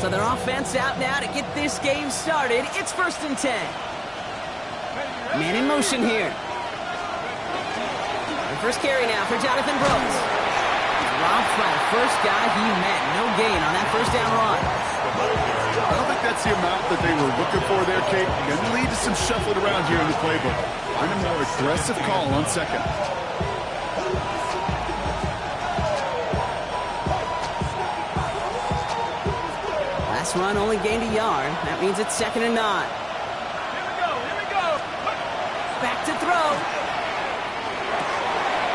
So their offense out now to get this game started. It's 1st and 10. Man in motion here. The first carry now for Jonathan Brooks. Robbed by the first guy he met. No gain on that first down run. I don't think that's the amount that they were looking for there, Kate. Going to lead to some shuffling around here in the playbook. Find a more aggressive call on second. Last run only gained a yard. That means it's 2nd and 9. Here we go. Back to throw.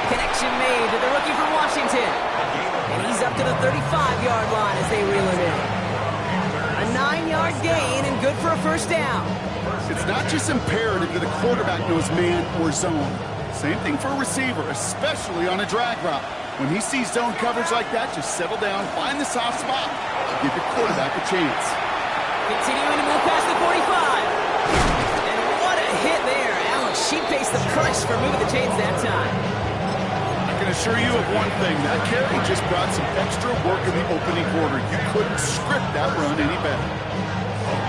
Connection made to the rookie from Washington. And he's up to the 35-yard line as they reel it in. A 9-yard gain and good for a first down. It's not just imperative that a quarterback knows man or zone. Same thing for a receiver, especially on a drag route. When he sees zone coverage like that, just settle down, find the soft spot, and give your quarterback a chance. Continuing to move past the 45. And what a hit there. Alex, she pays the price for moving the chains that time. I can assure you of one thing. That carry just brought some extra work in the opening quarter. You couldn't script that run any better.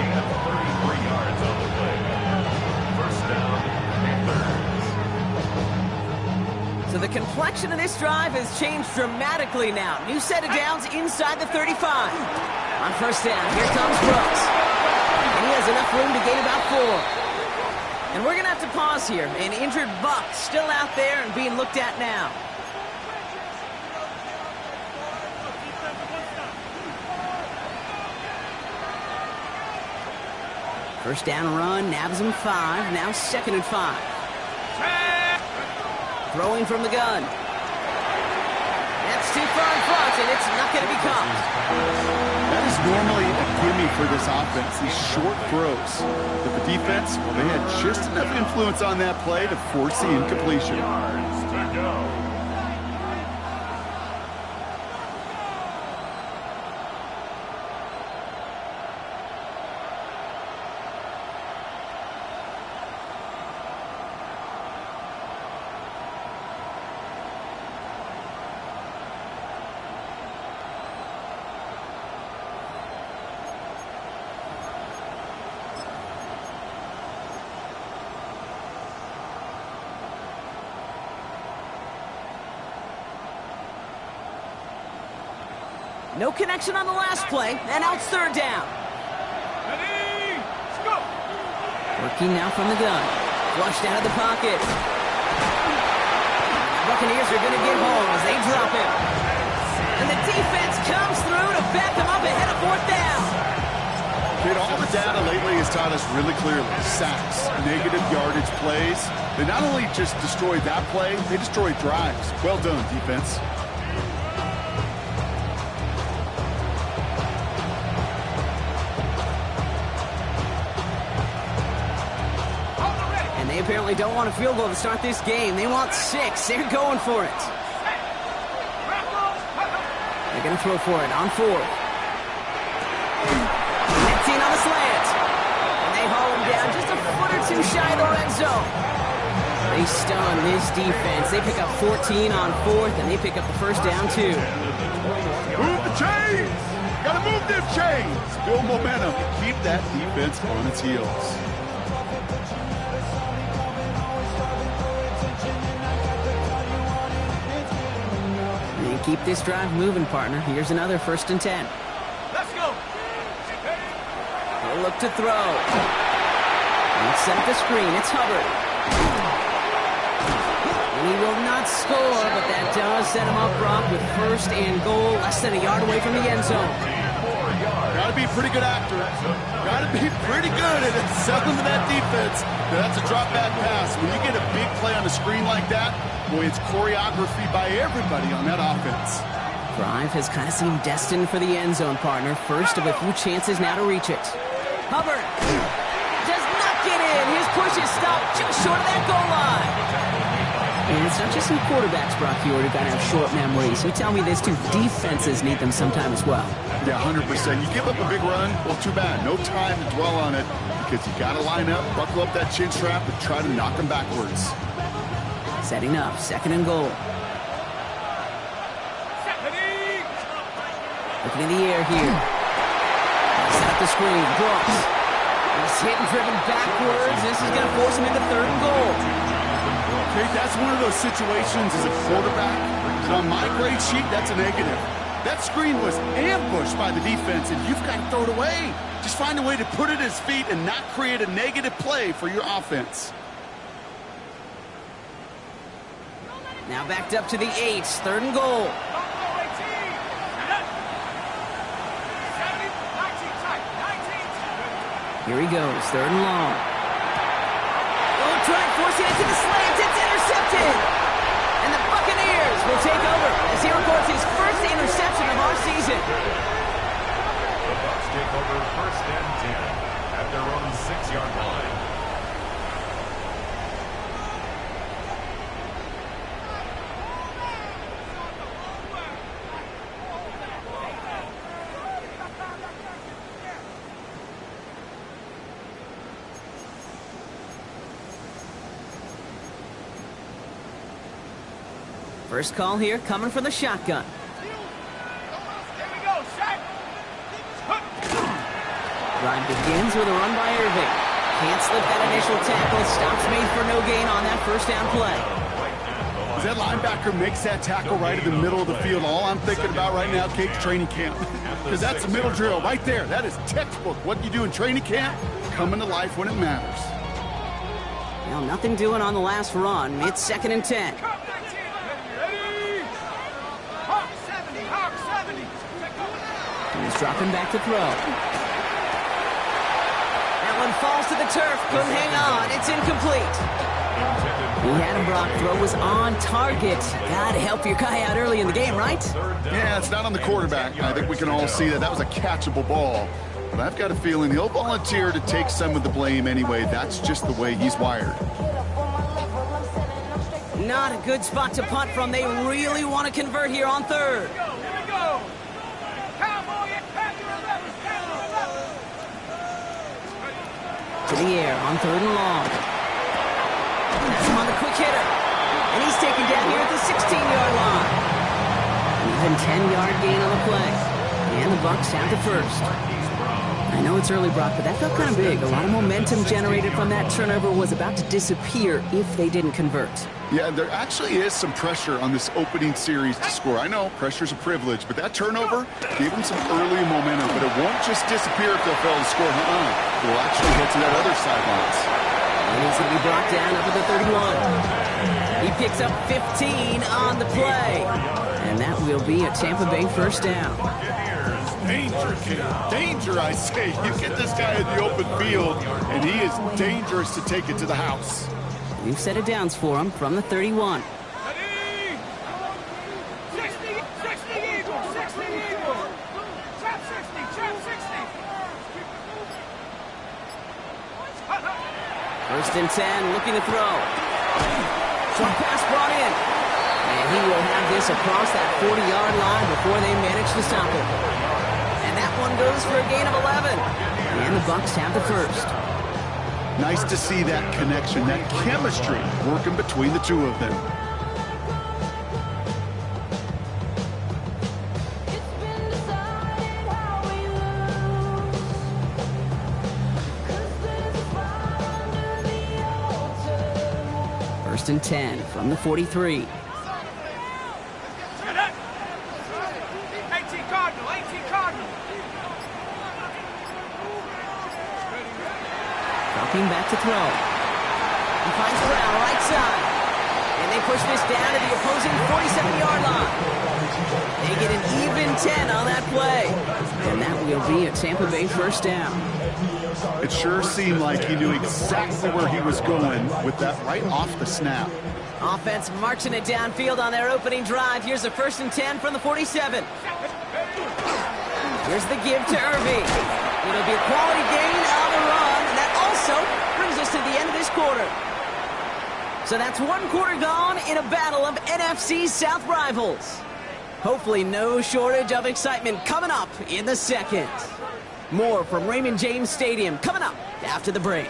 Gain of 33 yards on the play. First down, Panthers. So the complexion of this drive has changed dramatically now. New set of downs inside the 35. On first down, here comes Brooks. And he has enough room to gain about 4. And we're going to have to pause here. An injured Buck still out there and being looked at now. First down run, nabs him 5. Now 2nd and 5. Throwing from the gun. That's too far in front, and it's not going to be caught. That is normally a gimme for this offense, these short throws. But the defense, well, they had just enough influence on that play to force the incompletion. Yards to go. No connection on the last play, and out 3rd down. Ready? Let's go. Working now from the gun. Flushed out of the pocket. Buccaneers are going to get home as they drop him. And the defense comes through to back them up ahead of 4th down. Kid, all the data lately has taught us really clearly. Sacks, negative yardage plays. They not only just destroyed that play, they destroyed drives. Well done, defense. They apparently don't want a field goal to start this game. They want 6. They're going for it. They're going to throw for it on 4th. 15 on the slant. And they haul him down just a foot or 2 shy of the red zone. They stun this defense. They pick up 14 on 4th, and they pick up the first down, too. Move the chains! Gotta move them chains! Build momentum. Keep that defense on its heels. Keep this drive moving, partner. Here's another 1st and 10. Let's go. He'll look to throw. Let's set up the screen. It's Hubbard. And he will not score, but that does set him up, Brock, with 1st and goal, less than a yard away from the end zone. Gotta be a pretty good actor. Gotta be pretty good at selling to that defense. Now, that's a drop back pass. When you get a big play on the screen like that, boy, it's choreography by everybody on that offense. Drive has kind of seemed destined for the end zone, partner. First of a few chances now to reach it. Hubbard does not get in. His push is stopped just short of that goal line. And it's not just some quarterbacks, Brock, who are going to have short memories. You tell me this, too. Defenses need them sometime as well. Yeah, 100%. You give up a big run, well, too bad. No time to dwell on it because you got to line up, buckle up that chin strap, and try to knock them backwards. Setting up, 2nd and goal. Looking in the air here. the screen. Brooks. He's hit and driven backwards. This is going to force him into 3rd and goal. Okay, that's one of those situations as a quarterback. And on my grade sheet, that's a negative. That screen was ambushed by the defense, and you've got to throw it away. Just find a way to put it at his feet and not create a negative play for your offense. Now backed up to the 8s. 3rd and goal. Here he goes. 3rd and long. Oh, try forcing it to the slant. It's intercepted. And the Buccaneers will take over as he records his first interception of our season. The Bucs take over 1st and 10 at their own 6-yard line. First call here coming from the shotgun. Drive begins with a run by Irving. Can't slip that initial tackle. Stops made for no gain on that 1st down play. As that linebacker makes that tackle right in the middle of the field, all I'm thinking about right now, Kate's training camp. Because that's a middle drill right there. That is textbook. What you do in training camp, coming to life when it matters. Well, nothing doing on the last run. It's 2nd and 10. He's dropping back to throw. That one falls to the turf. Couldn't hang on. It's incomplete. He had him, Brock. Throw was on target. Gotta help your guy out early in the game, right? Yeah, it's not on the quarterback. I think we can all see that that was a catchable ball. But I've got a feeling he'll volunteer to take some of the blame anyway. That's just the way he's wired. Not a good spot to punt from. They really want to convert here on 3rd. To the air on 3rd and long. That's him on the quick hitter. And he's taken down here at the 16-yard line. Even 10-yard gain on the play. And the Bucs down to 1st. I know it's early, Brock, but that felt kind of big. A lot of momentum generated from that turnover was about to disappear if they didn't convert. Yeah, there actually is some pressure on this opening series to score. I know pressure's a privilege, but that turnover gave them some early momentum, but it won't just disappear if they fail to score. It will actually head to that other sidelines. And he's going to be brought down up at the 31. He picks up 15 on the play. And that will be a Tampa Bay 1st down. Danger, kid. Danger, I say. You get this guy in the open field, and he is dangerous to take it to the house. We've set it downs for him from the 31. First and 10, looking to throw. Short pass brought in. And he will have this across that 40-yard line before they manage to stop him. And that one goes for a gain of 11. And the Bucs have the 1st. Nice to see that connection, that chemistry working between the two of them. First and 10 from the 43. 18 Cardinal. Dropping back to throw. He finds Brown right side. And they push this down to the opposing 47-yard line. They get an even 10 on that play. And that will be a Tampa Bay 1st down. It sure seemed like he knew exactly where he was going with that right off the snap. Offense marching it downfield on their opening drive. Here's a 1st and 10 from the 47. Here's the give to Irving. It'll be a quality gain on the run. And that also brings us to the end of this quarter. So that's one quarter gone in a battle of NFC South rivals. Hopefully no shortage of excitement coming up in the second. More from Raymond James Stadium coming up after the break.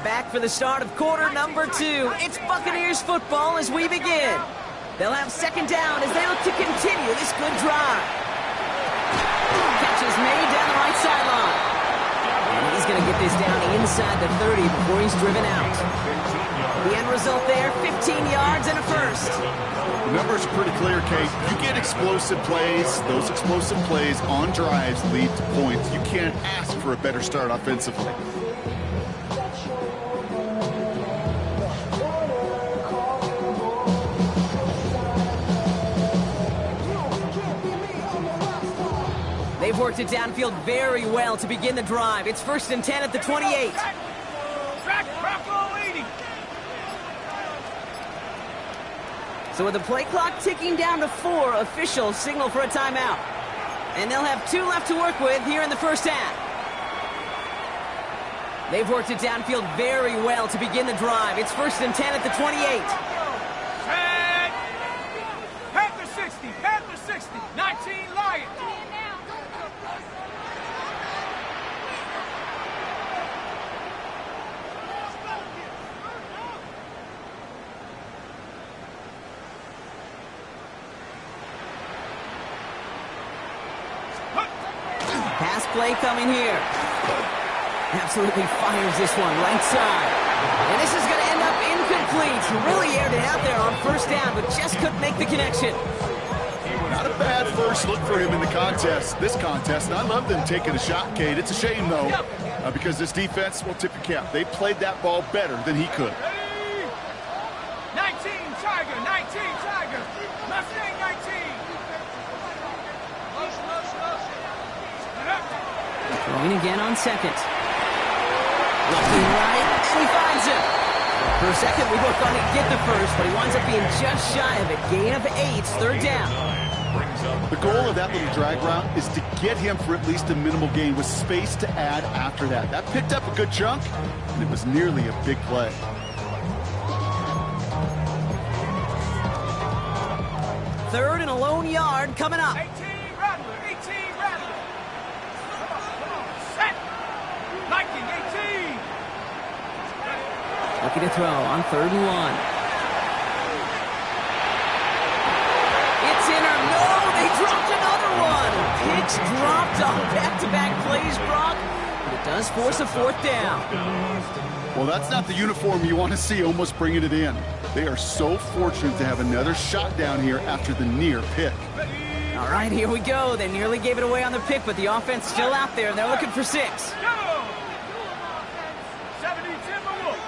Back set for the start of quarter number 2. It's Buccaneers football as we begin. They'll have second down as they look to continue this good drive. Catch is made down the right sideline. And he's going to get this down inside the 30 before he's driven out. The end result there, 15 yards and a first. The numbers are pretty clear, Kate. You get explosive plays. Those explosive plays on drives lead to points. You can't ask for a better start offensively. They've worked it downfield very well to begin the drive. It's 1st and 10 at the 28. So with the play clock ticking down to 4, officials signal for a timeout. And they'll have 2 left to work with here in the first half. They've worked it downfield very well to begin the drive. It's 1st and 10 at the 28. Panther 60, Panther 60, 19 Lions. Pass play coming here. Absolutely fires this one right side. And this is going to end up incomplete. He really aired it out there on first down, but just couldn't make the connection. Not a bad first look for him in the contest, this contest. And I love them taking a shot, Kate. It's a shame, though, because this defense will tip your cap. They played that ball better than he could. 19 Tiger, 19 Tiger. Mustang 19. Throwing again on second. Looking right, and he finds him. For a second, we both thought he'd get the first, but he winds up being just shy of it. Gain of 8, 3rd down. The goal of that little drag route is to get him for at least a minimal gain with space to add after that. That picked up a good chunk, and it was nearly a big play. Third and a lone yard coming up. 18 Rattler, 18 Rattler. Come on, set. Liking 18. Looking to throw on 3rd and 1. It's in or no, they dropped another one. Picks dropped on back-to-back plays, Brock, but it does force a 4th down. Well, that's not the uniform you want to see almost bringing it in. They are so fortunate to have another shot down here after the near pick. All right, here we go. They nearly gave it away on the pick, but the offense still out there. They're looking for 6. Go. 70 Timberwolves.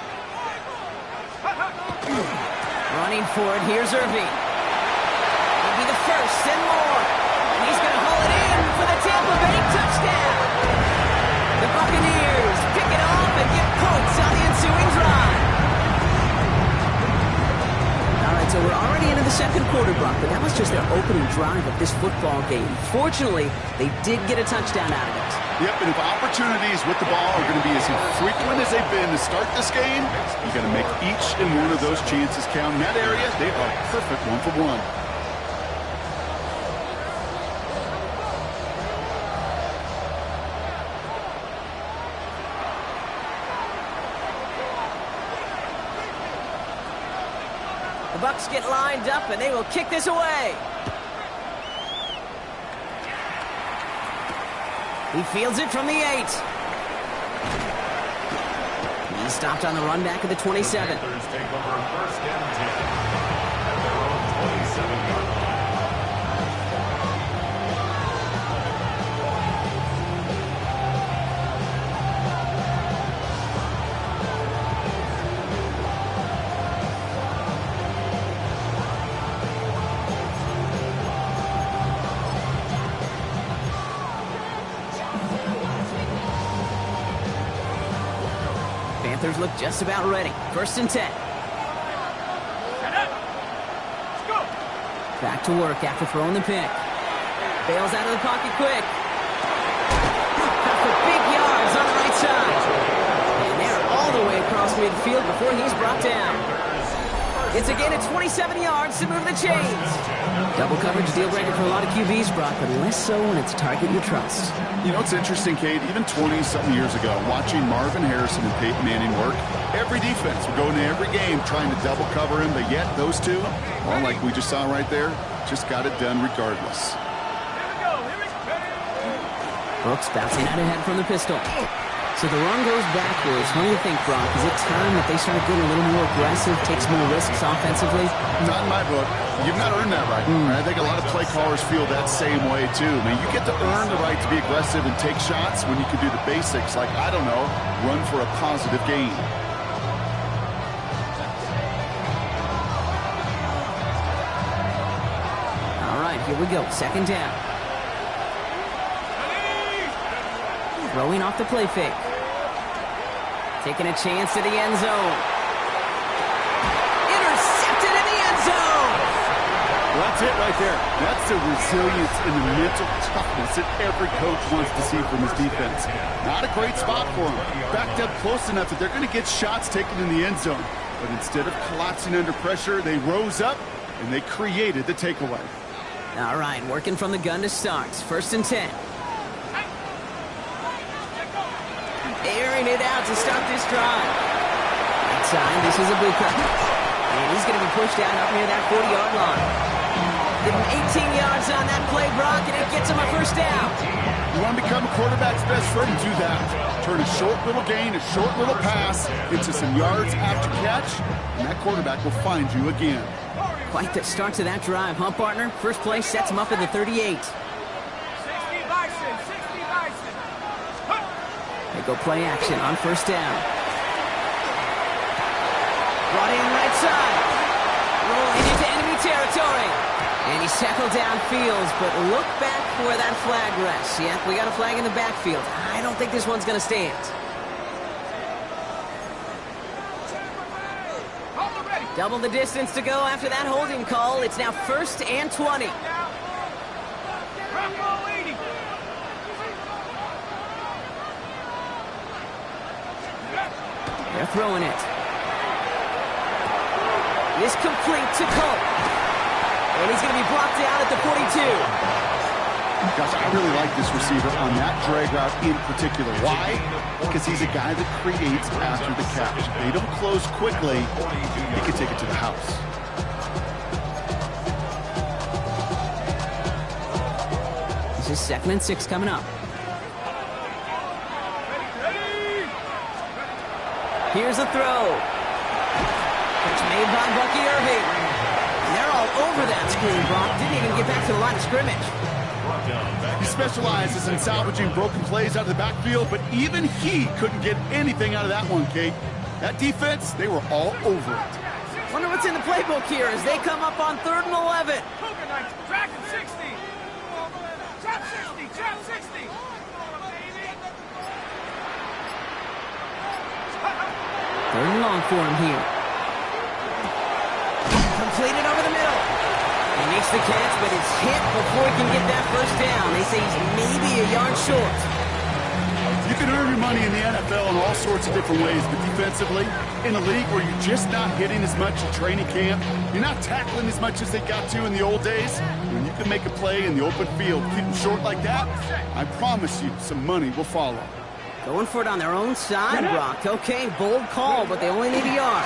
Running for it, here's Irving. He'll be the first and more. And he's going to haul it in for the Tampa Bay touchdown. The Buccaneers pick it off and get points on the ensuing drive. All right, so we're already into the second quarter, Brock, but that was just their opening drive of this football game. Fortunately, they did get a touchdown out of it. Yep, and if opportunities with the ball are going to be as infrequent as they've been to start this game, you got to make each and one of those chances count. In that area, they are perfect 1-for-1. The Bucs get lined up, and they will kick this away. He fields it from the 8. He's stopped on the run back of the 27. Panthers take over 1st and 10 at their own 27-yard line. Panthers look just about ready. 1st and 10. Back to work after throwing the pick. Bails out of the pocket quick. Got for big yards on the right side. And they're all the way across midfield before he's brought down. It's again at 27 yards to move the chains. Double coverage deal breaker for a lot of QBs, Brock, but less so when it's a target you trust. You know, it's interesting, Kate, even 20-something years ago, watching Marvin Harrison and Peyton Manning work, every defense would go into every game trying to double cover him, but yet those two, well, like we just saw right there, just got it done regardless. Brooks bouncing out ahead from the pistol. So the run goes backwards. What do you think, Brock? Is it time that they start getting a little more aggressive, take some more risks offensively? Not in my book. You've got to earn that right. I think a lot of play callers feel that same way, too. I mean, you get to earn the right to be aggressive and take shots when you can do the basics, like, I don't know, run for a positive gain. All right, here we go. Second down. Throwing off the play fake. Taking a chance to the end zone. Intercepted in the end zone! Well, that's it right there. That's the resilience and the mental toughness that every coach wants to see from his defense. Not a great spot for him. Backed up close enough that they're going to get shots taken in the end zone. But instead of collapsing under pressure, they rose up and they created the takeaway. All right, working from the gun to start. 1st and 10. Airing it out to start this drive. Inside, this is a blue cut. And he's going to be pushed out up near that 40-yard line. Give him 18 yards on that play, Brock, and it gets him a first down. You want to become a quarterback's best friend? Do that. Turn a short little gain, a short little pass into some yards after catch, and that quarterback will find you again. Quite the start to that drive, huh, partner? First play sets him up at the 38. 60 Bison, 60 Bison. They go play action on 1st down. Brought in right side. Rolling into enemy territory. And he's tackled downfield, but look back where that flag rests. Yeah, we got a flag in the backfield. I don't think this one's going to stand. Double the distance to go after that holding call. It's now 1st and 20. They're throwing it. It's complete to Cole. And he's going to be blocked out at the 42. Gosh, I really like this receiver on that drag route in particular. Why? Because he's a guy that creates after the catch. If they don't close quickly, he can take it to the house. This is 2nd and 6 coming up. Here's a throw. Catch made by Bucky Irving. And they're all over that screen, Brock. Didn't even get back to the line of scrimmage. He specializes in salvaging broken plays out of the backfield, but even he couldn't get anything out of that one, Kate. That defense, they were all over it. Wonder what's in the playbook here as they come up on 3rd and 11. Track 60. Trap 60. Trap 60. 3rd and long for him here. Completed over the middle. He makes the catch, but it's hit before he can get that first down. They say he's maybe a yard short. You can earn your money in the NFL in all sorts of different ways, but defensively, in a league where you're just not hitting as much at training camp, you're not tackling as much as they got to in the old days, when you can make a play in the open field, keep them short like that, I promise you some money will follow. Going for it on their own side, Brock. Okay, bold call, but they only need a yard.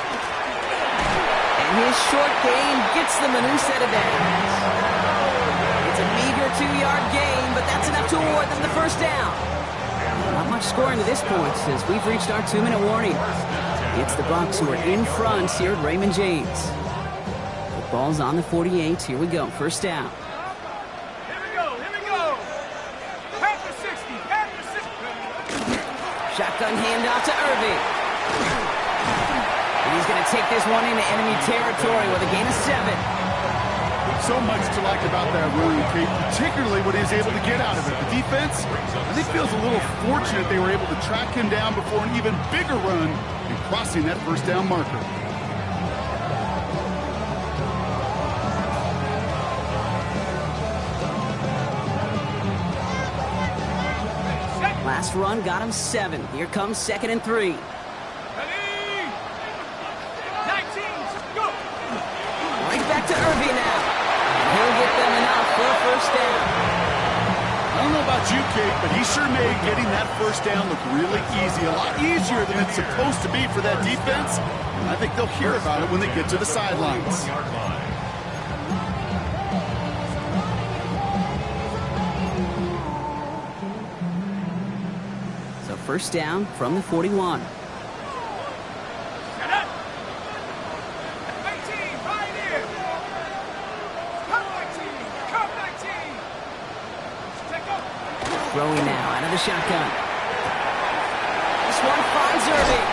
And his short gain gets them a new set of downs. It's a meager 2-yard gain, but that's enough to award them the first down. Not much scoring to this point since we've reached our 2-minute warning. It's the Bucs who are in front here at Raymond James. The ball's on the 48. Here we go. 1st down. Here we go. Here we go. Panther 60. Panther 60. Shotgun handoff to Irving. And he's going to take this one into enemy territory with a gain of 7. So much to like about that run, Kate, particularly what he was able to get out of it. The defense, I think, feels a little fortunate they were able to track him down before an even bigger run and crossing that first down marker. Last run got him 7. Here comes 2nd and 3. Ready? 19. Go. first down. I don't know about you, Kate, but he sure made getting that first down look really easy. A lot easier than it's supposed to be for that defense. And I think they'll hear about it when they get to the sidelines. So first down from the 41. Throwing now out of the shotgun. This one finds Irving.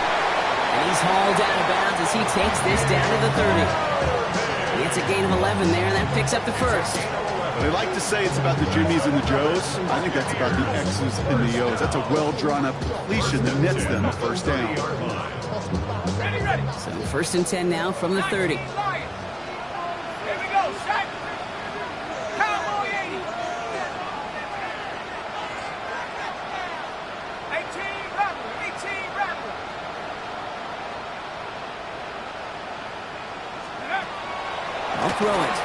And he's hauled out of bounds as he takes this down to the 30. It's a gain of 11 there, and that picks up the first. They like to say it's about the Jimmies and the Joes. I think that's about the X's and the O's. That's a well-drawn-up completion that nets them a first down. So first and 10 now from the 30. Here we go, set. Cowboy 80. 18 rapper. I'll throw it.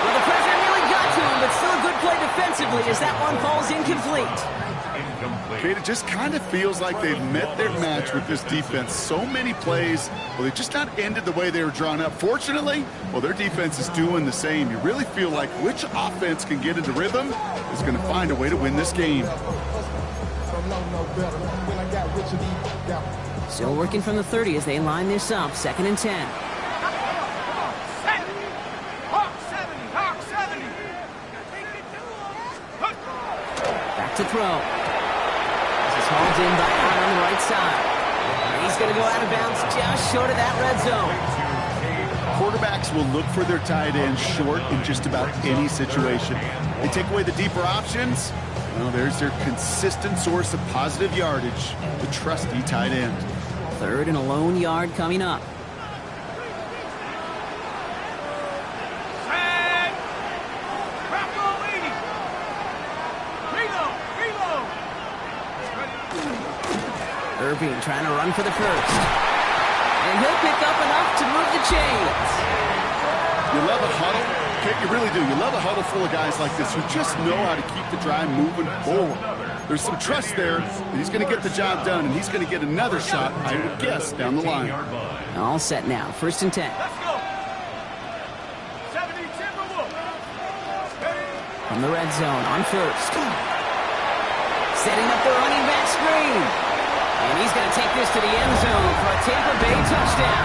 Well, the pressure nearly got to him, but still a good play defensively as that one falls incomplete. Kate, it just kind of feels like they've met their match with this defense. So many plays, well, they just not ended the way they were drawn up. Fortunately, well, their defense is doing the same. You really feel like which offense can get into rhythm is going to find a way to win this game. Still working from the 30 as they line this up, second and 10. Back to throw. This is hauled in by Hunt on the right side. And he's going to go out of bounds just short of that red zone. Quarterbacks will look for their tight end short in just about any situation. They take away the deeper options. Well, there's their consistent source of positive yardage, the trusty tight end. Third and a lone yard coming up. Irving trying to run for the first. And he'll pick up enough to move the chains. You love a huddle. Kate, you really do. You love a huddle full of guys like this who just know how to keep the drive moving forward. There's some trust there that he's going to get the job done, and he's going to get another shot, I would guess, down the line. All set now. First and 10. Let's go. 70 Timberwolves. From the red zone on first. Setting up the running back screen. And he's going to take this to the end zone for a Tampa Bay touchdown.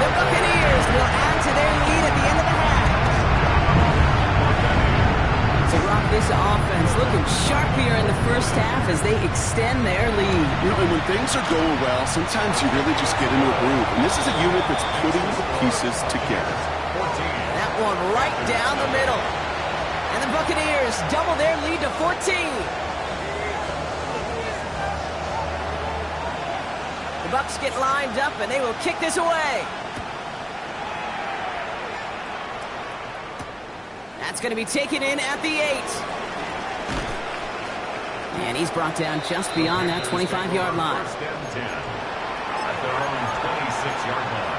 The Buccaneers will add to their lead at the end of the half. To rock this offense looking sharp here in the first half as they extend their lead. You know, and when things are going well, sometimes you really just get into a groove. And this is a unit that's putting the pieces together. That one right down the middle. And the Buccaneers double their lead to 14. The Bucs get lined up, and they will kick this away. That's going to be taken in at the 8. And he's brought down just beyond that 25-yard line. First and 10 at their own 26-yard line.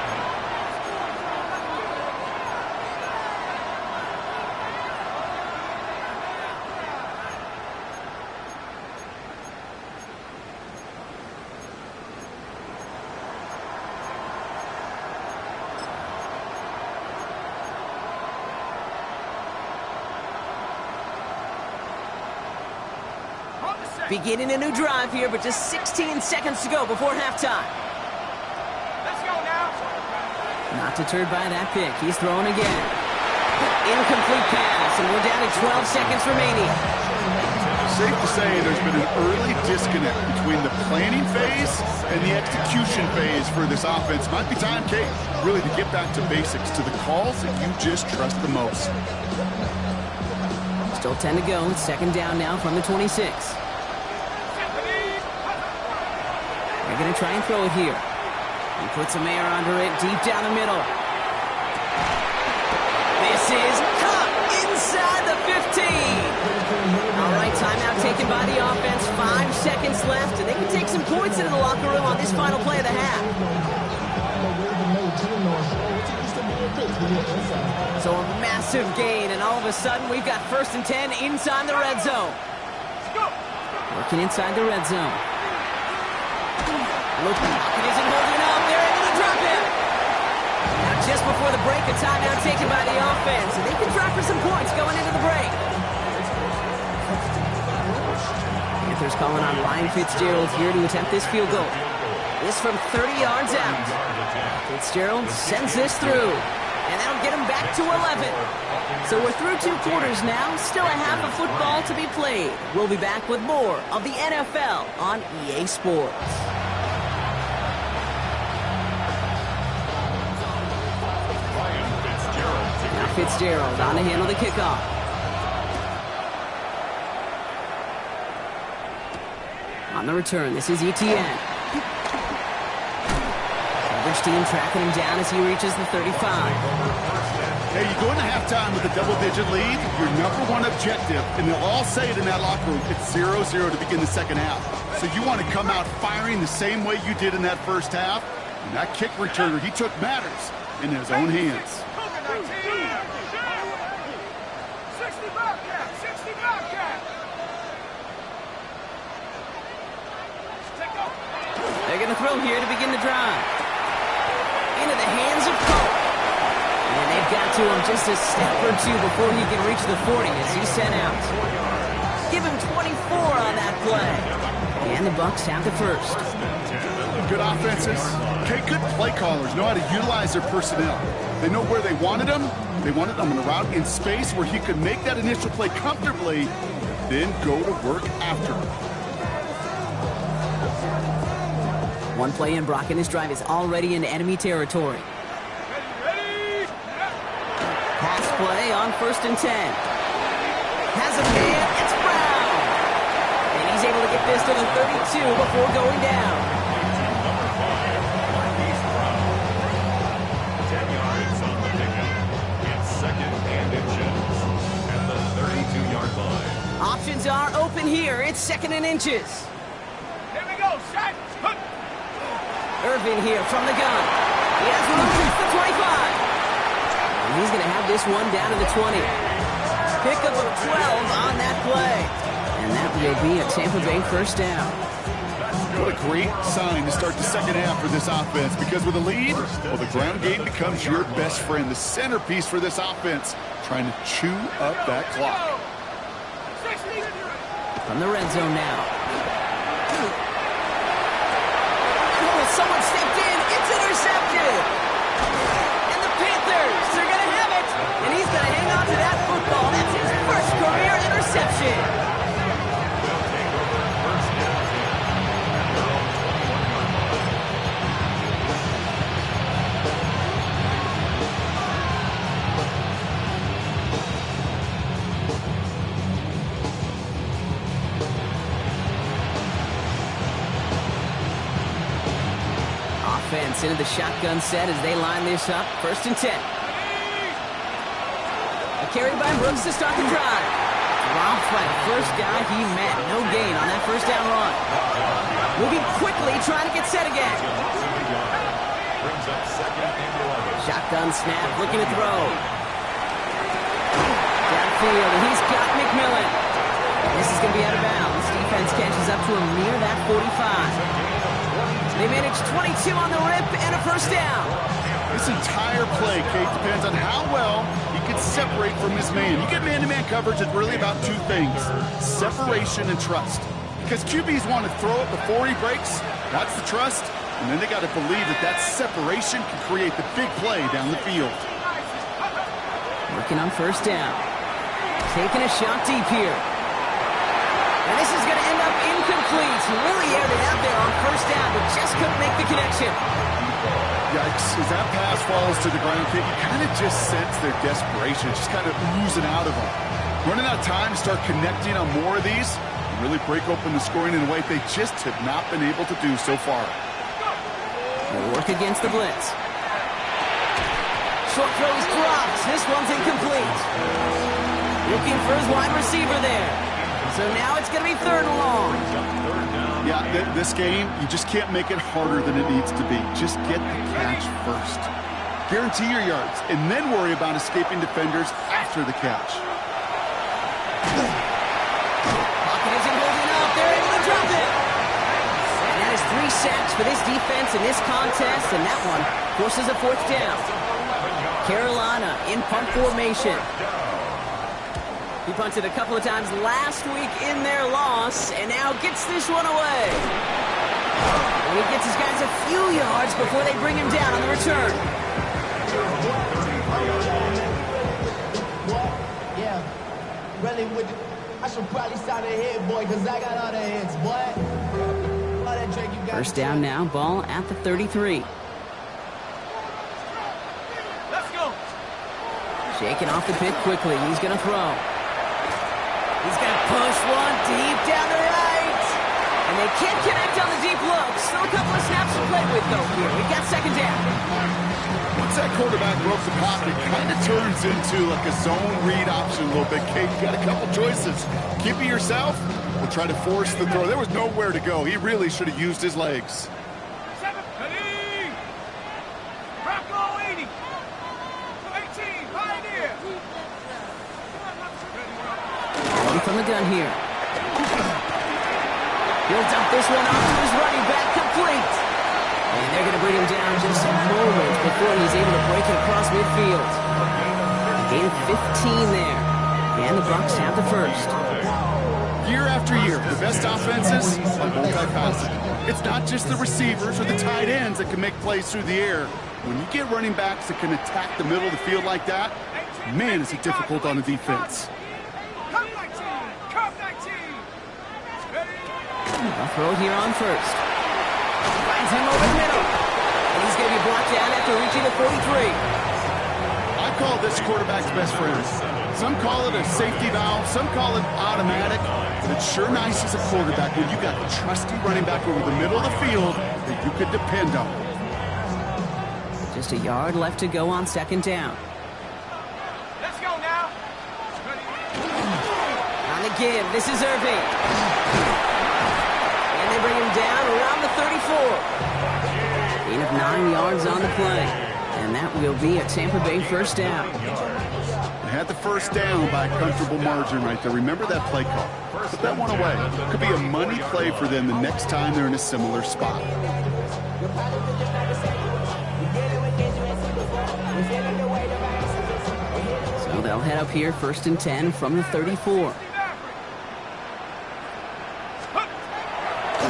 Beginning a new drive here, but just 16 seconds to go before halftime. Let's go now. Not deterred by that pick. He's throwing again. Incomplete pass, and we're down to 12 seconds remaining. Safe to say there's been an early disconnect between the planning phase and the execution phase for this offense. Might be time, Kate, really to get back to basics, to the calls that you just trust the most. Still 10 to go. It's second down now from the 26. They're going to try and throw it here. He puts some air under it, deep down the middle. This is caught inside the 15. All right, timeout taken by the offense. 5 seconds left, and they can take some points into the locker room on this final play of the half. So a massive gain, and all of a sudden we've got 1st and 10 inside the red zone. Working inside the red zone. Looking, it isn't holding up. They're able to drop him. Now just before the break, a timeout taken by the offense, and they can try for some points going into the break. Panthers calling on Ryan Fitzgerald here to attempt this field goal. This from 30 yards out. Fitzgerald sends this through, and that'll get him back to 11. So we're through 2 quarters now, still a half of football to be played. We'll be back with more of the NFL on EA Sports. Now Fitzgerald on to handle the kickoff. On the return, this is Etienne. Coverage team tracking him down as he reaches the 35. Hey, you go into halftime with a double-digit lead, your #1 objective, and they'll all say it in that locker room, it's 0-0 to begin the second half. So you want to come out firing the same way you did in that first half. And that kick returner, he took matters in his own hands. 60 Bobcat! 60 Bobcat! They're going to throw here to begin the drive. Into the hands of Cole. And they've got to him just a step or 2 before he can reach the 40 as he's sent out. Give him 24 on that play. And the Bucs have the first. Good offenses. Okay, good play callers know how to utilize their personnel. They know where they wanted them. They wanted them on a route in space where he could make that initial play comfortably, then go to work after it. One play in, Brock, and his drive is already into enemy territory. Pass play on 1st and 10. Has a man, it's Brown. And he's able to get this to the 32 before going down. 10 yards on the pickup. It's 2nd and inches at the 32-yard line. Options are open here. It's 2nd and inches. Here we go, shot! Irvin here from the gun. He has room to the 25. And he's going to have this one down to the 20. Pickup of 12 on that play. And that will be a Tampa Bay 1st down. What a great sign to start the second half for this offense, because with a lead, well, the ground game becomes your best friend, the centerpiece for this offense, trying to chew up that clock. From the red zone now. Someone stepped in. It's intercepted. And the Panthers are going to have it. And he's going to hang on to that football. That's his first career interception. They'll take over 1st down at their own 21-yard line. Offense into the shotgun set as they line this up. 1st and 10. A carry by Brooks to start the drive. Dropped by the first guy he met. No gain on that 1st down run. Moving quickly, trying to get set again. Brings up 2nd and 11. Shotgun snap, looking to throw. Downfield, and he's got McMillan. This is going to be out of bounds. Defense catches up to him near that 45. They managed 22 on the rip and a 1st down. This entire play, Kate, depends on how well he can separate from his man. You get man-to-man coverage, it's really about 2 things, separation and trust. Because QBs want to throw it before he breaks, that's the trust, and then they got to believe that that separation can create the big play down the field. Working on 1st down. Taking a shot deep here. And this is going to end up incomplete. He really aired it out there on 1st down, but just couldn't make the connection. Yikes, as that pass falls to the ground, Kate, you kind of just sense their desperation, just kind of oozing out of them. Running out of time to start connecting on more of these, and really break open the scoring in a way they just have not been able to do so far. They'll work against the blitz. Short throws dropped. This one's incomplete. Looking for his wide receiver there. So now it's going to be 3rd and long. Yeah, this game, you just can't make it harder than it needs to be. Just get the catch first. Guarantee your yards, and then worry about escaping defenders after the catch. Pocket isn't holding up. They're able to drop it. And that is 3 sacks for this defense in this contest, and that one forces a 4th down. Carolina in punt formation. He punted a couple of times last week in their loss, and now gets this one away. And he gets his guys a few yards before they bring him down on the return. Yeah, really I should probably sign a hit, boy, because I got all the hits, boy. All that Drake you got. First down now, ball at the 33. Let's go. Shaking off the pit quickly. He's going to throw. He's going to push one deep down the right. And they can't connect on the deep look. Still a couple of snaps to play with, though, here. We've got 2nd down. Once that quarterback broke the pocket, it kind of turns into like a zone read option a little bit. Kate, you got a couple choices. Keep it yourself or try to force the throw. There was nowhere to go. He really should have used his legs. 7, Khalid. Brocco 80. 18, Pioneer. Ready from the gun here. He'll dump this one off to his running back, complete. And they're going to bring him down just a moment before he's able to break it across midfield. Gain of 15 there. And the Bucs have the first. Year after year, the best offenses are multifaceted. It's not just the receivers or the tight ends that can make plays through the air. When you get running backs that can attack the middle of the field like that, man, is it difficult on the defense. Cup 19. Cup 19. They'll throw here on first. Finds him over the middle. And he's going to be blocked down after reaching the 43. I call this quarterback's best friend. Some call it a safety valve, some call it automatic, but it's sure nice as a quarterback when you got a trusty running back over the middle of the field that you could depend on. Just a yard left to go on 2nd down. Let's go now. On the give, this is Irving. And they bring him down around the 34. Gain of 9 yards on the play. And that will be a Tampa Bay first down. They had the first down by a comfortable margin right there. Remember that play call. Put that one away. Could be a money play for them the next time they're in a similar spot. So they'll head up here 1st and 10 from the 34.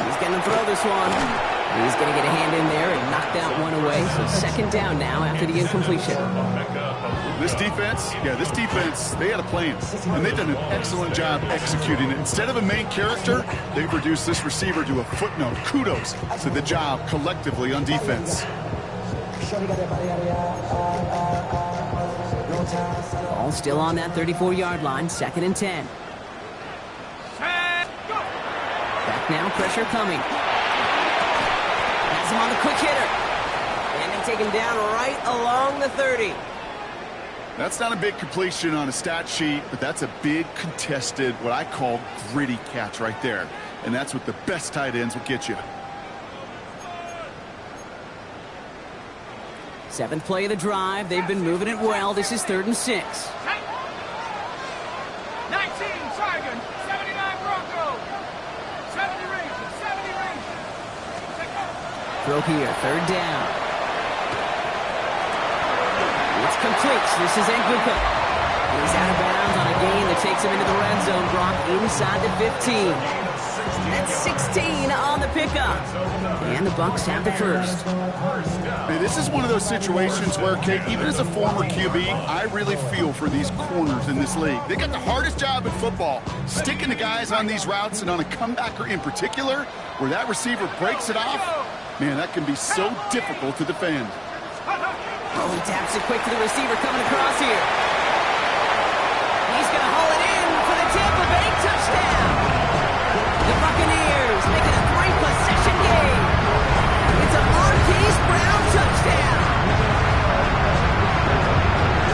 He's going to throw this one. He's going to get a hand in there and knock that one away. So 2nd down now after the incompletion. This defense, they had a plan. And they've done an excellent job executing it. Instead of a main character, they've reduced this receiver to a footnote. Kudos to the job collectively on defense. Ball still on that 34-yard line, 2nd and 10. Back now, pressure coming. Has him on the quick hitter. And they take him down right along the 30. That's not a big completion on a stat sheet, but that's a big contested, what I call gritty catch right there. And that's what the best tight ends will get you. 7th play of the drive. They've been moving it well. This is 3rd and 6. 19, Tiger. 79, Bronco. 70 Rangers. 70 Rangers. Throw here, 3rd down. It's complete. This is Nguka. He's out of bounds on a gain that takes him into the red zone. Brock inside the 15. That's 16 on the pickup. And the Bucs have the first. Hey, this is one of those situations where, Kate, even as a former QB, I really feel for these corners in this league. They got the hardest job in football, sticking to guys on these routes and on a comebacker in particular, where that receiver breaks it off. Man, that can be so difficult to defend. Oh, he taps it quick to the receiver coming across here. He's going to haul it in for the Tampa Bay touchdown. The Buccaneers making a 3-possession game. It's a Marquise Brown touchdown.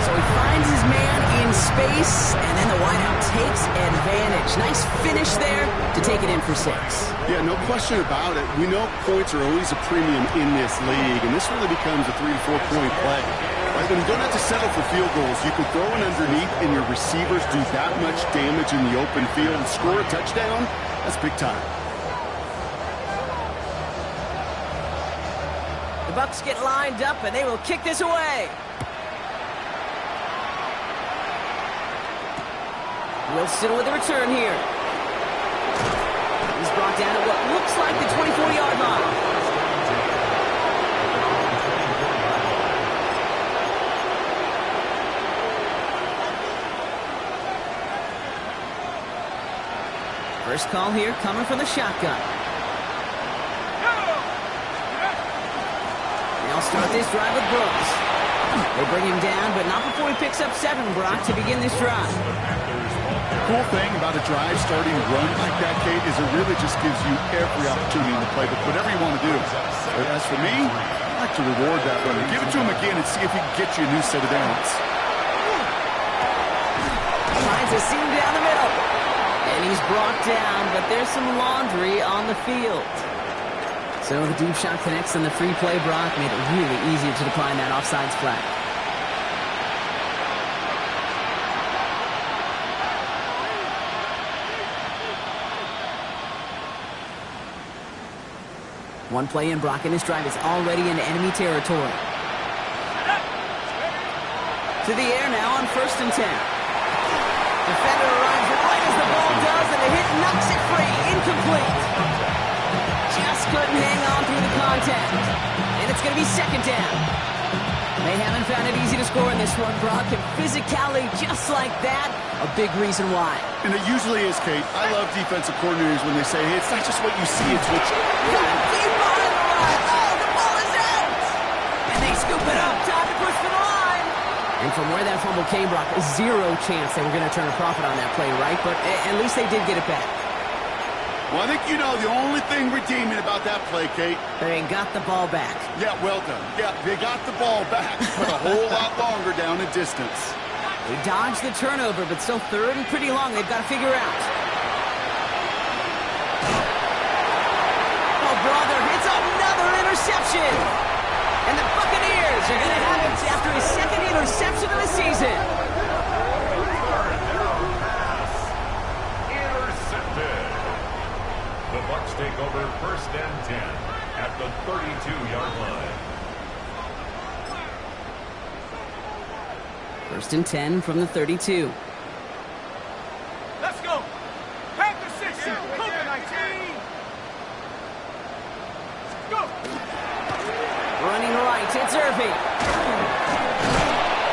So he finds his man in space, and then the wideout takes advantage. Nice finish there to take it in for 6. Yeah, Yeah, no question about it. We know points are always a premium in this league, and this really becomes a 3 to 4 point play. Right, when you don't have to settle for field goals, you can throw it underneath, and your receivers do that much damage in the open field and score a touchdown. That's big time. The Bucs get lined up, and they will kick this away. Wilson with the return here. He's brought down at what looks like the 24-yard line. First call here coming from the shotgun. They'll start this drive with Brooks. They bring him down, but not before he picks up 7, Brock, to begin this drive. The cool thing about a drive starting run like that, Kate, is it really just gives you every opportunity in the playbook, whatever you want to do. But as for me, I like to reward that runner. Give it to him again and see if he can get you a new set of downs. Finds a seam down the middle. And he's brought down, but there's some laundry on the field. So the deep shot connects on the free play. Brock made it really easy to decline that offsides flag. One play in, Brock, and his drive is already in enemy territory. To the air now on 1st and 10. Defender arrives right as the ball does, and the hit knocks it free. Incomplete. Just couldn't hang on through the contact. And it's going to be 2nd down. They haven't found it easy to score in this one, Brock, and physicality just like that, a big reason why. And it usually is, Kate. I love defensive coordinators when they say, hey, it's not just what you see, it's what you... Got a deep ball in the line. Oh, the ball is out. And they scoop it up. Time to push for the line. And from where that fumble came, Brock, zero chance they were going to turn a profit on that play, right? But at least they did get it back. Well, I think you know the only thing redeeming about that play, Kate. They got the ball back. Yeah, well done. Yeah, they got the ball back, but a whole lot longer down in distance. They dodged the turnover, but still 3rd and pretty long. They've got to figure out. Oh, brother, it's another interception. And the Buccaneers are going to have it after his 2nd interception of the season. Intercepted. The Bucs take over 1st and 10 at the 32-yard line. 1st and 10 from the 32. Let's go. Panther 60. Cougar 19. Go. Running right, it's Irving.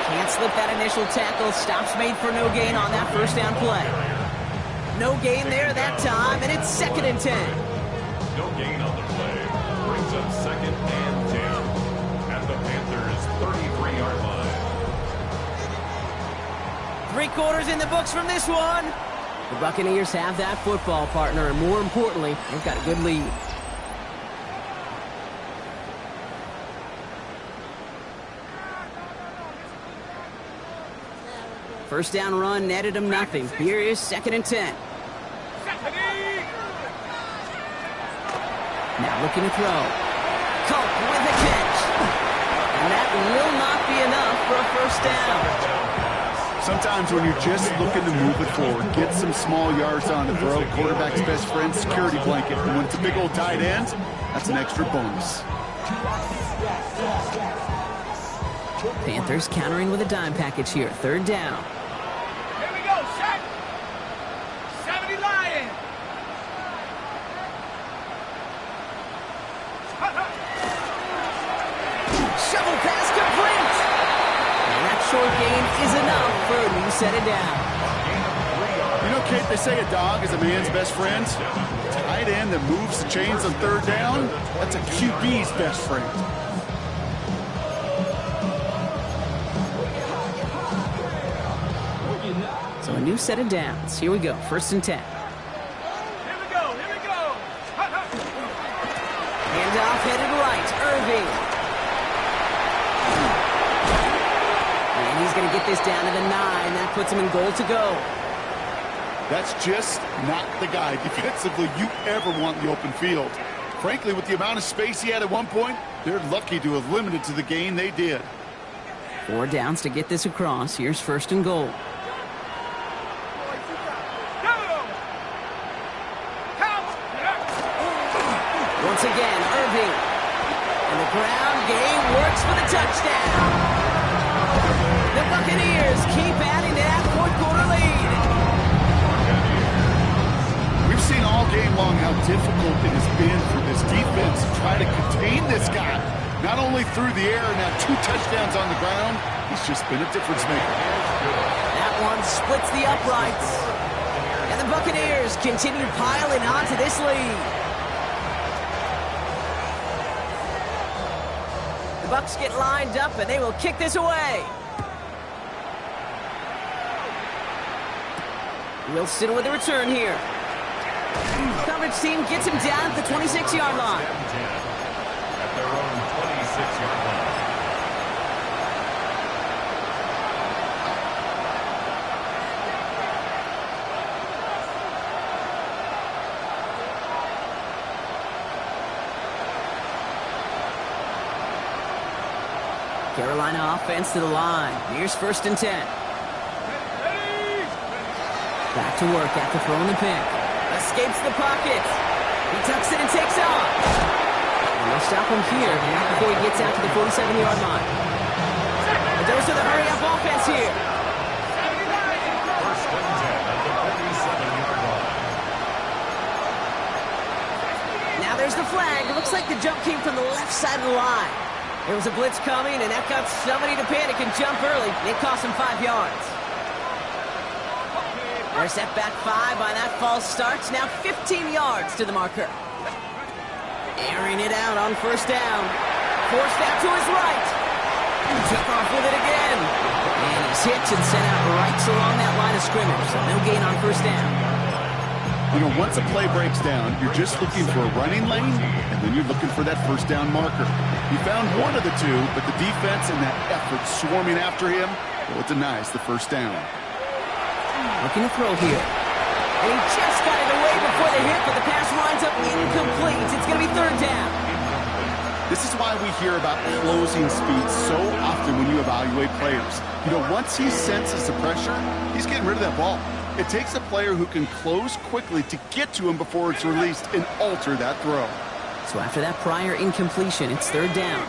Can't slip that initial tackle. Stops made for no gain on that 1st down play. No gain there that time, and it's 2nd and 10. No gain on the play. Brings up 2nd and 10 at the Panthers' 33-yard line. 3 quarters in the books from this one. The Buccaneers have that football, partner, and more importantly, they've got a good lead. First down run netted him nothing. Here is 2nd and 10. Now looking to throw. Culp with a catch. And that will not be enough for a 1st down. Sometimes when you're just looking to move it forward, get some small yards on the throw, quarterback's best friend, security blanket. And when it's a big old tight end, that's an extra bonus. Panthers countering with a dime package here. 3rd down. Here we go, set. 70 Lions. Shovel pass complete. And that short gain is enough for a new set of downs. You know, Kate, they say a dog is a man's best friend. Tight end that moves the chains on 3rd down, that's a QB's best friend. So a new set of downs. Here we go. 1st and 10. Here we go, here we go. Handoff headed right. Irving. And he's going to get this down to the 9. That puts him in goal to go. That's just not the guy defensively you ever want in the open field. Frankly, with the amount of space he had at one point, they're lucky to have limited to the gain they did. 4 downs to get this across. Here's 1st and goal. Once again, Irving. And the ground game works for the touchdown. The Buccaneers keep adding to that 4th quarter lead. We've seen all game long how difficult it has been for this defense to try to contain this guy. Not only through the air, now 2 touchdowns on the ground. He's just been a difference maker. That one splits the uprights. And the Buccaneers continue piling onto this lead. The Bucs get lined up, and they will kick this away. Wilson with the return here. Coverage team gets him down at the 26-yard line. At their own 26-yard line. Carolina offense to the line. Here's 1st and 10. Back to work after throwing the pick. Escapes the pocket. He tucks it and takes off. And they'll stop him here, not before he gets out to the 47-yard line. A dose of the hurry-up offense here. 1st and 10 at the 47-yard line. Now there's the flag. It looks like the jump came from the left side of the line. There was a blitz coming, and that got somebody to panic and jump early. It cost him 5 yards. They're set back 5 by that false start. Now 15 yards to the marker. Airing it out on 1st down. Forced out to his right. Took off with it again. And he's hit and sent out right along that line of scrimmage. So no gain on 1st down. You know, once a play breaks down, you're just looking for a running lane, and then you're looking for that 1st down marker. He found one of the two, but the defense and that effort swarming after him, well, it denies the 1st down. Looking to throw here. And he just got it away before the hit, but the pass winds up incomplete. It's going to be 3rd down. This is why we hear about closing speed so often when you evaluate players. You know, once he senses the pressure, he's getting rid of that ball. It takes a player who can close quickly to get to him before it's released and alter that throw. So after that prior incompletion, it's 3rd down.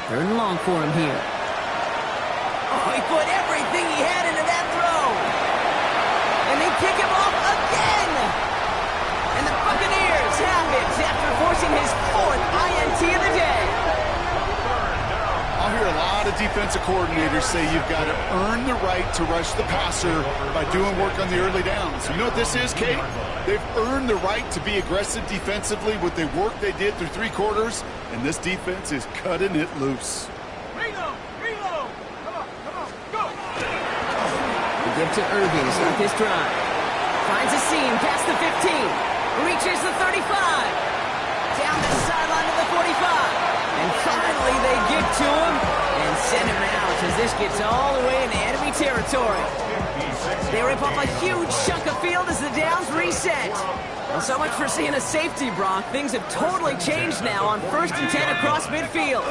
3rd and long for him here. Oh, he put everything he had into that throw. And they pick him off again. And the Buccaneers have it after forcing his 4th INT of the day. I'll hear a lot of defensive coordinators say you've got to earn the right to rush the passer by doing work on the early downs. You know what this is, Kate? They've earned the right to be aggressive defensively with the work they did through 3 quarters, and this defense is cutting it loose. Reload! Reload! Come on, go! The give to Irving to start this drive. Finds a seam past the 15. Reaches the 35. Down the sideline to the 45. And finally they get to him and send him out as this gets all the way into enemy territory. They rip off a huge chunk of field as the downs reset. Well, so much for seeing a safety, Brock. Things have totally changed now on 1st and 10 across midfield.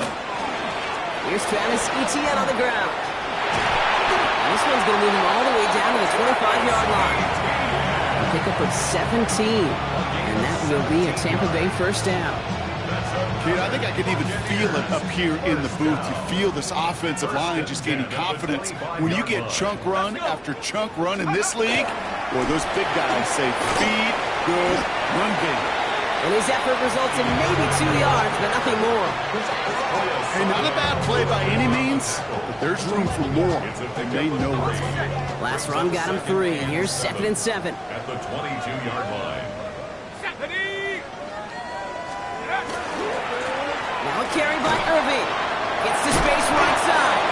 Here's Travis Etienne on the ground. This one's going to move him all the way down to the 25-yard line. A pickup of 17. And that will be a Tampa Bay 1st down. Kate, I think I could even feel it up here in the booth. You feel this offensive line just gaining confidence. When you get chunk run after chunk run in this league, well, those big guys say feed, good, run game. And his effort results in maybe 2 yards, but nothing more. Hey, not a bad play by any means, but there's room for more. And they know it. Last run got him 3. Here's 2nd and 7. At the 22-yard line. Now a carry by Irving. Gets to space right side.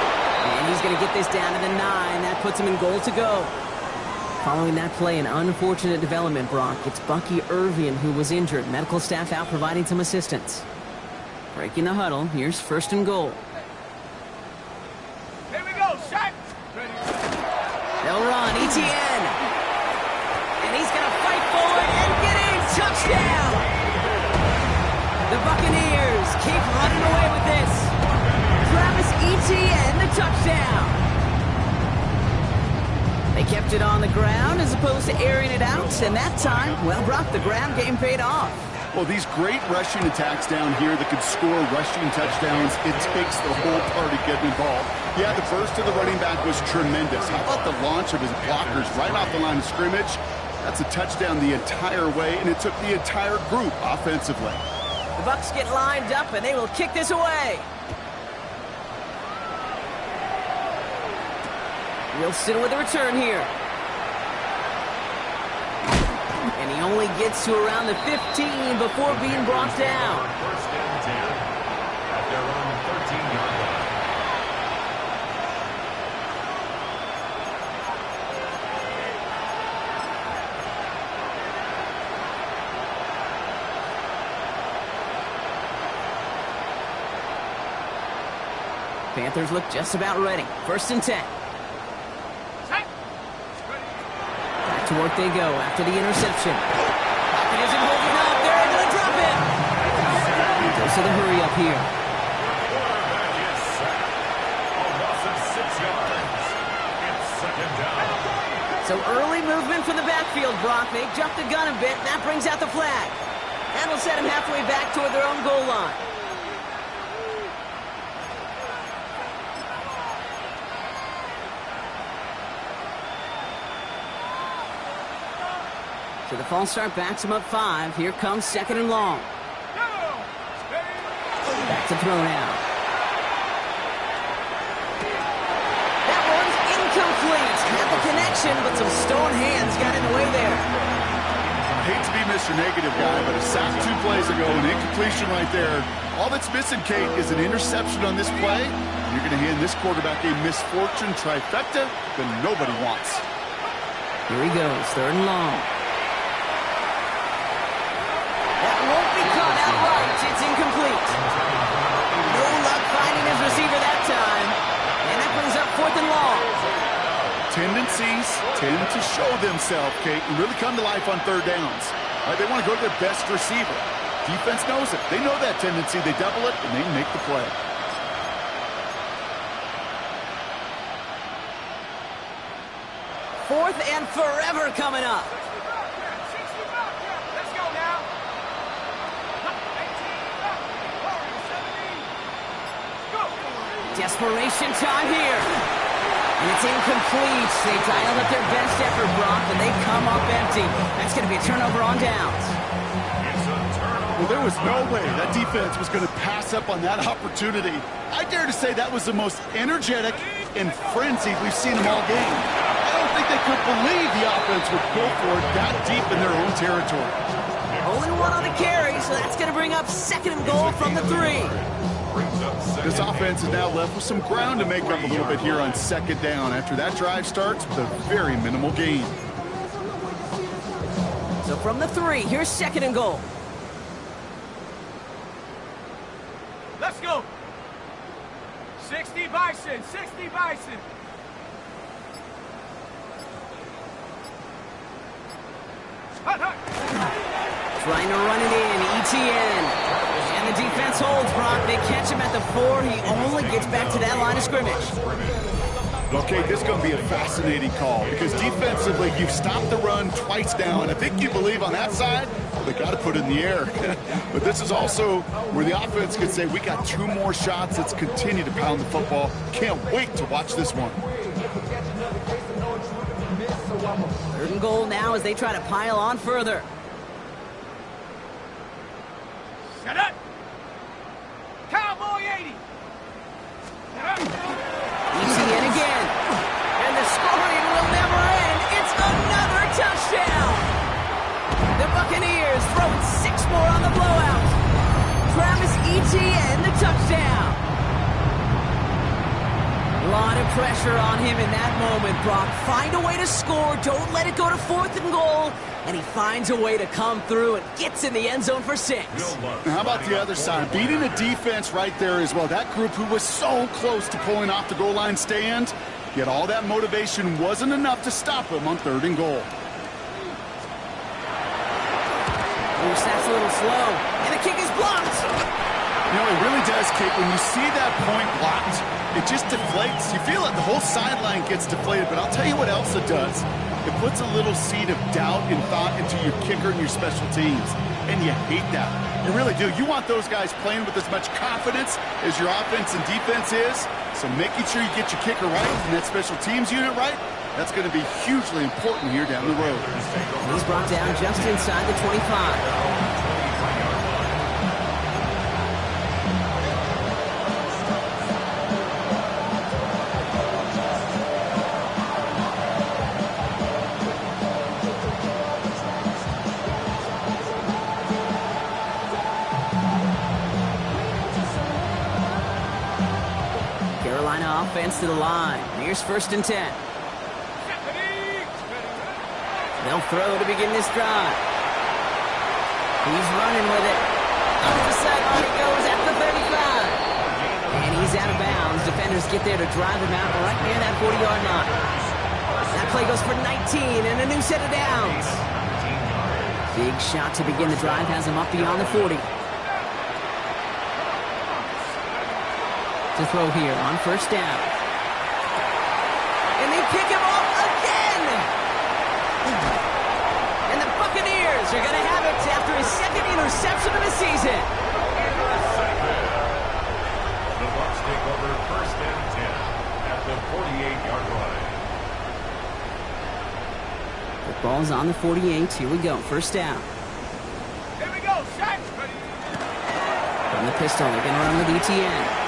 And he's going to get this down to the 9. That puts him in goal to go. Following that play, an unfortunate development, Brock. It's Bucky Irving who was injured. Medical staff out providing some assistance. Breaking the huddle. Here's 1st and goal. Here we go, shot. They'll run. Etienne. The Buccaneers keep running away with this. Travis Etienne, the touchdown. They kept it on the ground as opposed to airing it out, and that time, well, Brock, the ground game paid off. Well, these great rushing attacks down here that could score rushing touchdowns, it takes the whole party getting involved. Yeah, the burst of the running back was tremendous. How about the launch of his blockers right off the line of scrimmage? That's a touchdown the entire way, and it took the entire group offensively. The Bucs get lined up, and they will kick this away. Wilson with a return here. And he only gets to around the 15 before being brought down. First and 10 at their own 13-yard line. Panthers look just about ready. First and 10. To work they go after the interception. Pocket isn't holding up. They're able to drop it. Goes to the hurry up here. Quarterback is sacked. A loss of 6 yards. It's second down. So early movement from the backfield, Brock. They jumped the gun a bit. That brings out the flag. That'll set them halfway back toward their own goal line. So the false start backs him up 5. Here comes second and long. Back to throw now. That one's incomplete. Had the connection, but some stone hands got in the way there. I hate to be Mr. Negative guy, but a sack 2 plays ago, an incompletion right there. All that's missing, Kate, is an interception on this play. You're going to hand this quarterback a misfortune trifecta that nobody wants. Here he goes, third and long. Won't be caught outright. It's incomplete. No luck finding his receiver that time. And that brings up fourth and long. Tendencies tend to show themselves, Kate, and really come to life on third downs. They want to go to their best receiver. Defense knows it. They know that tendency. They double it, and they make the play. Fourth and forever coming up. Desperation time here. And it's incomplete. They dialed up their best effort, Brock, and they come up empty. That's going to be a turnover on downs. It's a turnover. Well, there was no way that defense was going to pass up on that opportunity. I dare to say that was the most energetic and frenzied we've seen them all game. I don't think they could believe the offense would go for it that deep in their own territory. Only one on the carry, so that's going to bring up second and goal from the 3. This offense is now left with some ground to make up a little bit here on second down after that drive starts with a very minimal gain. So from the 3, here's second and goal. Let's go. 60 Bison, 60 Bison. Hut, hut. Trying to run it in, Etienne. And the defense holds, Brock. They catch him at the 4. He only gets back to that line of scrimmage. Okay, this is going to be a fascinating call because defensively, you've stopped the run twice now, and I think you believe on that side, they got to put it in the air. But this is also where the offense could say, we got 2 more shots. Let's continue to pound the football. Can't wait to watch this one. Third and goal now as they try to pile on further. Shut up. Cowboy 80. Etienne again. And the scoring will never end. It's another touchdown. The Buccaneers throwing 6 more on the blowout. Travis Etienne, the touchdown. A lot of pressure on him in that moment, Brock. Find a way to score. Don't let it go to fourth and goal. And he finds a way to come through and gets in the end zone for 6. Now, how about the other side? Beating the defense right there as well. That group who was so close to pulling off the goal line stand, yet all that motivation wasn't enough to stop him on third and goal. Ooh, snaps a little slow. And the kick is blocked. You know, it really does, Kate. When you see that point blocked, it just deflates. You feel it. The whole sideline gets deflated. But I'll tell you what else it does. It puts a little seed of doubt and thought into your kicker and your special teams. And you hate that. You really do. You want those guys playing with as much confidence as your offense and defense is. So making sure you get your kicker right and that special teams unit right, that's going to be hugely important here down the road. He's brought down just inside the 25. Carolina offense to the line. Here's 1st and 10. They'll throw to begin this drive. He's running with it. Up the sideline he goes at the 35. And he's out of bounds. Defenders get there to drive him out right near that 40-yard line. That play goes for 19 and a new set of downs. Big shot to begin the drive has him up beyond the 40. To throw here on 1st down. And they pick him off again! And the Buccaneers are going to have it after his 2nd interception of the season. The Bucs take over 1st and 10 at the 48-yard line. The ball's on the 48. Here we go. 1st down. Here we go, set. From the pistol, they're going to run with ETN.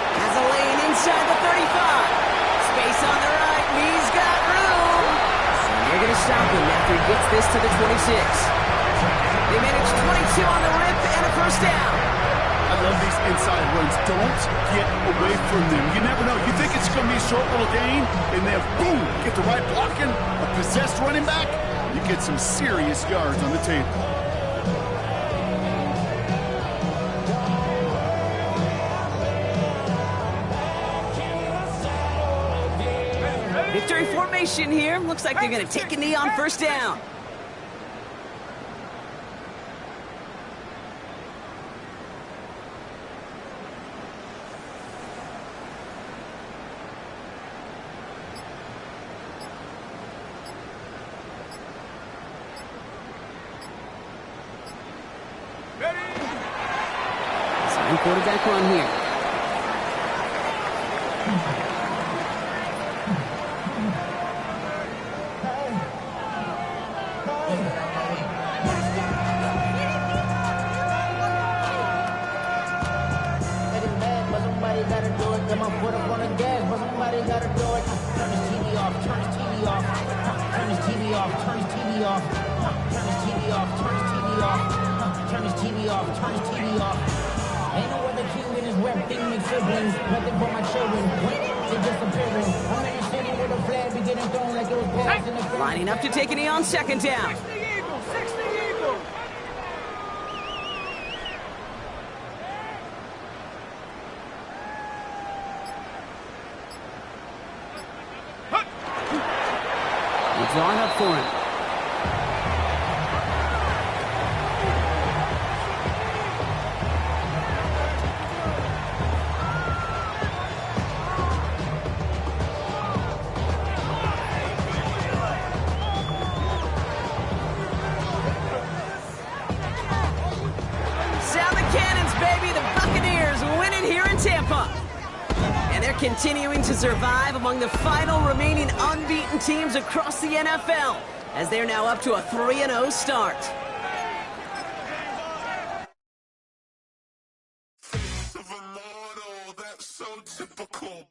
Has a lane inside the 35. Space on the right. He's got room. And they're going to stop him after he gets this to the 26. They manage 22 on the rip and a 1st down. I love these inside runs. Don't get away from them. You never know. You think it's going to be a short little gain, and then boom, get the right blocking, a possessed running back, you get some serious yards on the table. Victory formation here. Looks like they're going to take a knee on 1st down. Same quarterback run here. Lining up to take a knee on 2nd down. 60 Eagles, 60 Eagles. We're drawing up for him. Continuing to survive among the final remaining unbeaten teams across the NFL, as they're now up to a 3-0 start. Typical.